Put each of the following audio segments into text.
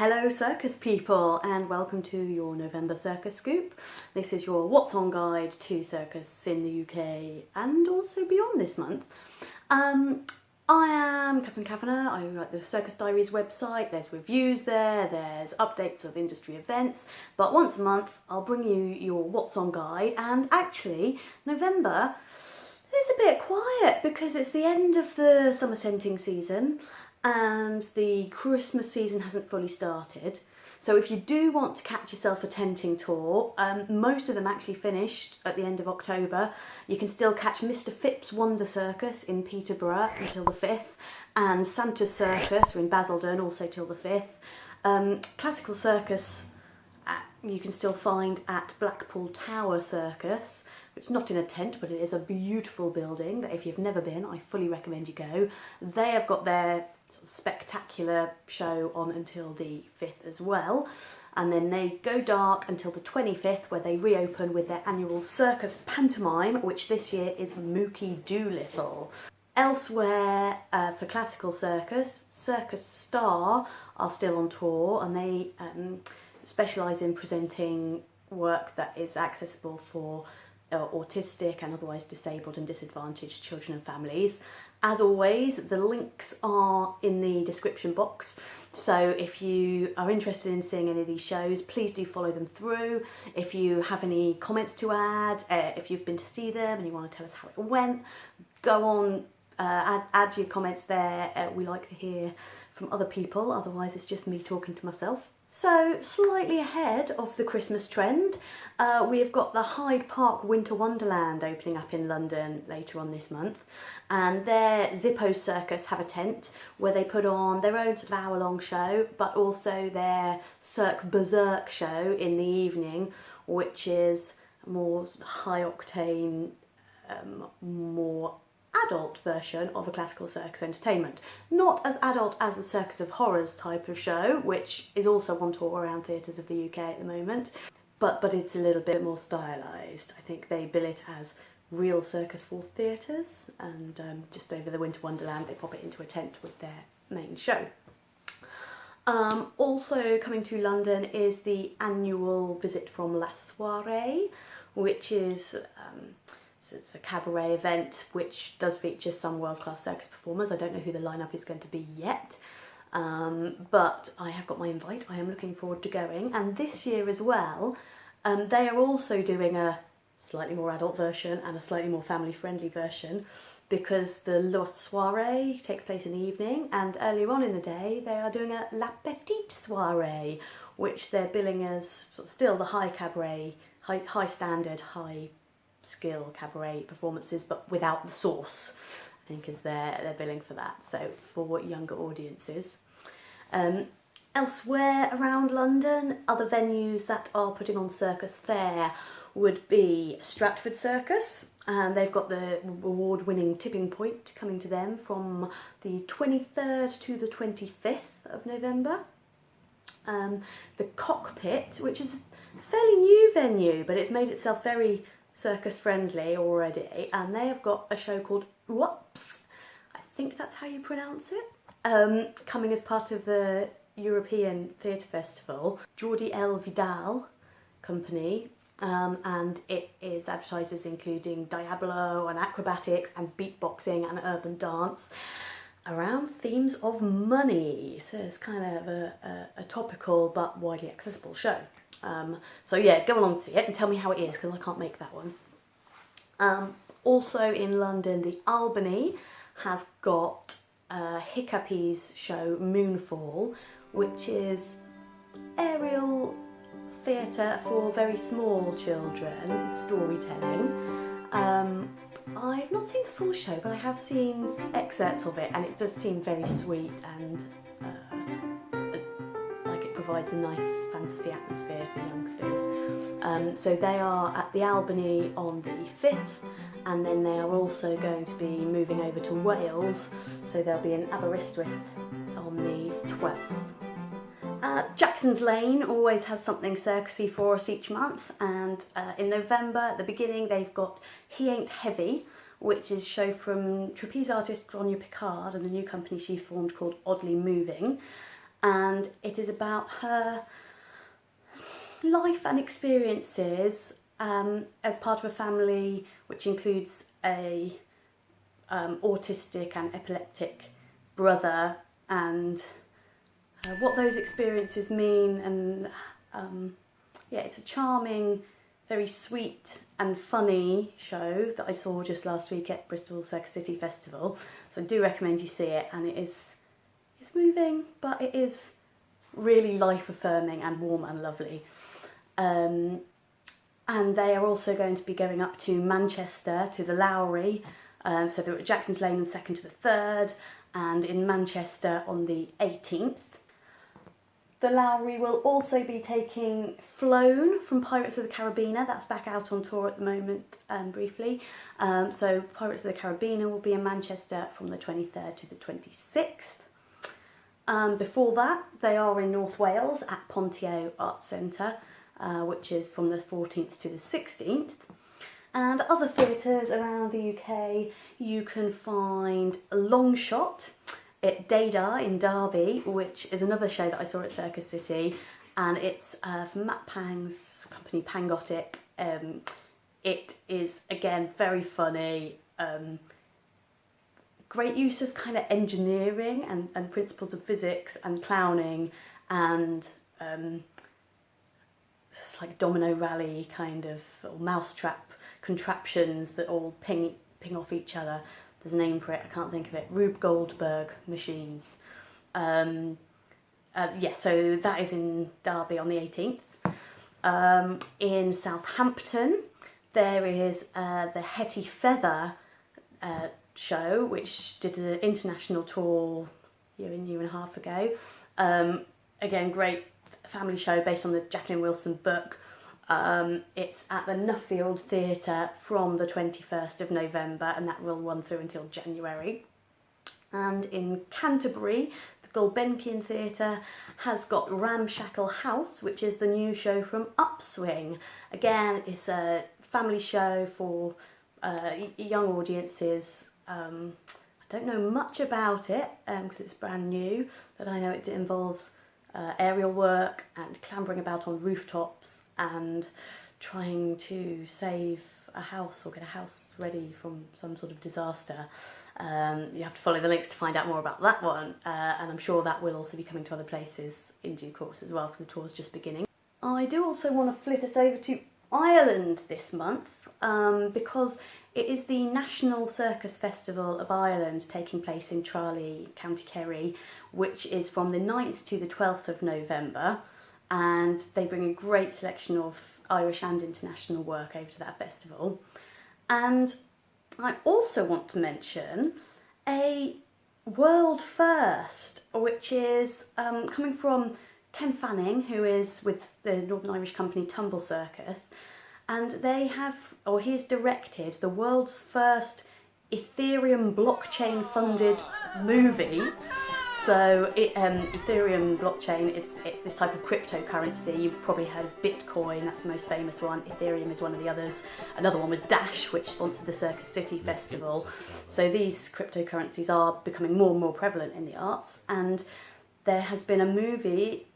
Hello Circus people, and welcome to your November Circus Scoop. This is your What's On guide to circus in the UK and also beyond this month. I am Catherine Kavanagh. I write the Circus Diaries website. There's reviews there, there's updates of industry events, but once a month I'll bring you your What's On guide. And actually November is a bit quiet because it's the end of the summer tenting season and the Christmas season hasn't fully started. So if you do want to catch yourself a tenting tour, most of them actually finished at the end of October. You can still catch Mr. Phipp's Wonder Circus in Peterborough until the 5th, and Santa's Circus in Basildon also till the 5th. Classical Circus you can still find at Blackpool Tower Circus, which is not in a tent, but it is a beautiful building that if you've never been, I fully recommend you go. They have got their sort of spectacular show on until the 5th as well, and then they go dark until the 25th, where they reopen with their annual circus pantomime, which this year is Mookie Doolittle. Elsewhere, for classical circus, Circus Star are still on tour, and they specialise in presenting work that is accessible for autistic and otherwise disabled and disadvantaged children and families. As always, the links are in the description box, so if you are interested in seeing any of these shows, please do follow them through. If you have any comments to add, if you've been to see them and you want to tell us how it went, go on, add your comments there. We like to hear from other people, otherwise it's just me talking to myself. So, slightly ahead of the Christmas trend, we have got the Hyde Park Winter Wonderland opening up in London later on this month, and their Zippo Circus have a tent where they put on their own sort of hour-long show, but also their Cirque Berserk show in the evening, which is a more high-octane, more adult version of a classical circus entertainment. Not as adult as the Circus of Horrors type of show, which is also on tour around theatres of the UK at the moment, but it's a little bit more stylised. I think they bill it as real circus for theatres, and just over the Winter Wonderland they pop it into a tent with their main show. Also coming to London is the annual Visit from La Soirée, which is so it's a cabaret event which does feature some world-class circus performers. I don't know who the lineup is going to be yet, but I have got my invite. I am looking forward to going. And this year as well, they are also doing a slightly more adult version and a slightly more family-friendly version, because the La Soirée takes place in the evening, and earlier on in the day they are doing a La Petite Soirée, which they're billing as sort of still the high cabaret, high standard, high skill cabaret performances, but without the sauce, I think is they're billing for that, so for younger audiences. Elsewhere around London, other venues that are putting on Circus Fair would be Stratford Circus, and they've got the award-winning Tipping Point coming to them from the 23rd to the 25th of November. The Cockpit, which is a fairly new venue, but it's made itself very circus friendly already, and they have got a show called Whoops, I think that's how you pronounce it, coming as part of the European Theatre Festival. Jordi L. Vidal company, and it is advertised as including Diablo and acrobatics and beatboxing and urban dance around themes of money, so it's kind of a topical but widely accessible show. So yeah, go along to see it and tell me how it is, because I can't make that one. Also in London, the Albany have got Hiccupy's show Moonfall, which is aerial theatre for very small children, storytelling. I've not seen the full show, but I have seen excerpts of it, and it does seem very sweet and provides a nice fantasy atmosphere for youngsters. So they are at the Albany on the 5th, and then they are also going to be moving over to Wales, so they'll be in Aberystwyth on the 12th. Jackson's Lane always has something circusy for us each month, and in November at the beginning they've got He Ain't Heavy, which is a show from trapeze artist Grania Picard and the new company she formed called Oddly Moving. and it is about her life and experiences as part of a family which includes a autistic and epileptic brother, and what those experiences mean. And yeah, it's a charming, very sweet and funny show that I saw just last week at Bristol Circus City Festival, so I do recommend you see it. And it's moving, but it is really life affirming and warm and lovely. And they are also going to be going up to Manchester to the Lowry, so they're at Jackson's Lane on 2nd to the 3rd, and in Manchester on the 18th. The Lowry will also be taking Flown from Pirates of the Caribbean. That's back out on tour at the moment, briefly. So Pirates of the Caribbean will be in Manchester from the 23rd to the 26th. Before that, they are in North Wales at Pontio Arts Centre, which is from the 14th to the 16th. And other theatres around the UK, you can find Long Shot at Dada in Derby, which is another show that I saw at Circus City, and it's from Matt Pang's company Pangotic. It is, again, very funny, great use of kind of engineering and principles of physics and clowning, and it's like domino rally kind of, or mousetrap contraptions that all ping off each other. There's a name for it, I can't think of it. Rube Goldberg machines. Yeah, so that is in Derby on the 18th. In Southampton, there is the Hetty Feather show, which did an international tour year and a half ago. Again, great family show based on the Jacqueline Wilson book. It's at the Nuffield Theatre from the 21st of November, and that will run through until January. And in Canterbury, the Gulbenkian Theatre has got Ramshackle House, which is the new show from Upswing. Again, it's a family show for young audiences. I don't know much about it because it's brand new, but I know it involves aerial work and clambering about on rooftops and trying to save a house or get a house ready from some sort of disaster. You have to follow the links to find out more about that one, and I'm sure that will also be coming to other places in due course as well, because the tour's just beginning. I do also want to flit us over to Ireland this month, because it is the National Circus Festival of Ireland taking place in Tralee, County Kerry, which is from the 9th to the 12th of November. And they bring a great selection of Irish and international work over to that festival. And I also want to mention a world first, which is coming from Ken Fanning, who is with the Northern Irish company Tumble Circus, and they have, or he's directed the world's first Ethereum blockchain funded movie. So Ethereum blockchain it's this type of cryptocurrency. You've probably heard of Bitcoin, that's the most famous one. Ethereum is one of the others. Another one was Dash, which sponsored the Circus City Festival. So these cryptocurrencies are becoming more and more prevalent in the arts, and there has been a movie,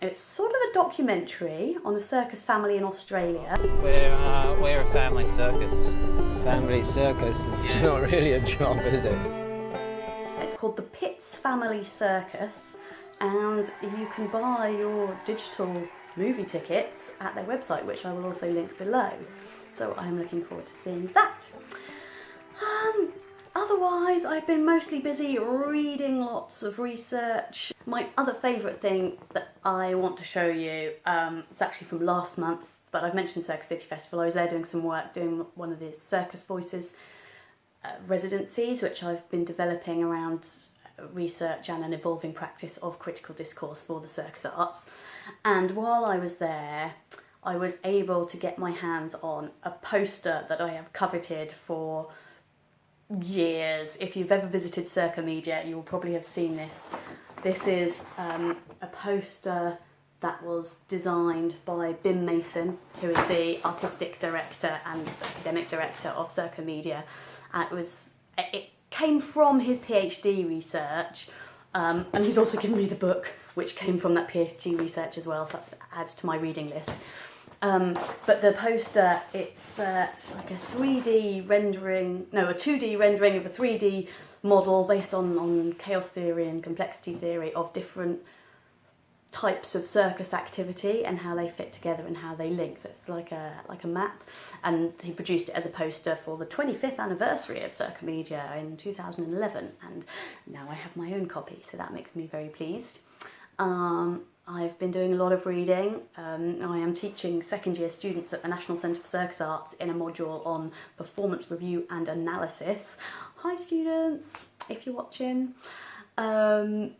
it's sort of a documentary on the circus family in Australia. We're a family circus. Family circus, it's not really a job, is it? It's called the Pitts Family Circus, and you can buy your digital movie tickets at their website, which I will also link below. So I'm looking forward to seeing that. Otherwise, I've been mostly busy reading lots of research. My other favourite thing that I want to show you, it's actually from last month, but I've mentioned Circus City Festival. I was there doing some work, doing one of the Circus Voices residencies, which I've been developing around research and an evolving practice of critical discourse for the circus arts. And while I was there, I was able to get my hands on a poster that I have coveted for years. If you've ever visited Circa Media, you will probably have seen this. This is a poster that was designed by Bim Mason, who is the artistic director and academic director of Circa Media. It came from his PhD research, And he's also given me the book, which came from that PhD research as well, so that's added to my reading list. But the poster, it's like a 2D rendering of a 3D model based on chaos theory and complexity theory of different types of circus activity and how they fit together and how they link. So it's like a map, and he produced it as a poster for the 25th anniversary of Circomedia in 2011, and now I have my own copy, so that makes me very pleased. I've been doing a lot of reading. I am teaching second year students at the National Centre for Circus Arts in a module on performance review and analysis. Hi students, if you're watching. And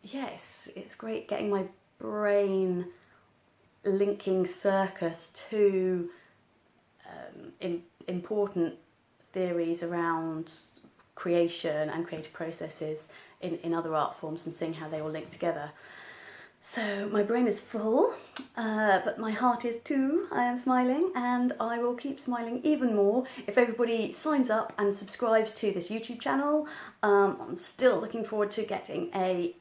yes, it's great getting my brain linking circus to important theories around creation and creative processes in other art forms and seeing how they all link together. So my brain is full, but my heart is too. I am smiling, and I will keep smiling even more if everybody signs up and subscribes to this YouTube channel. I'm still looking forward to getting a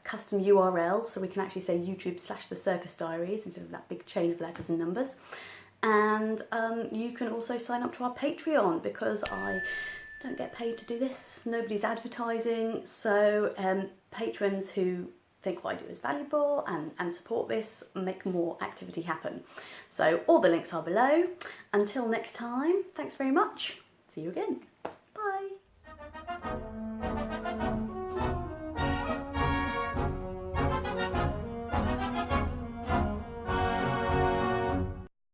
custom URL so we can actually say YouTube/The Circus Diaries instead of that big chain of letters and numbers. And you can also sign up to our Patreon, because I don't get paid to do this. Nobody's advertising, so patrons who think what I do is valuable and support this make more activity happen. So all the links are below. Until next time, thanks very much. See you again.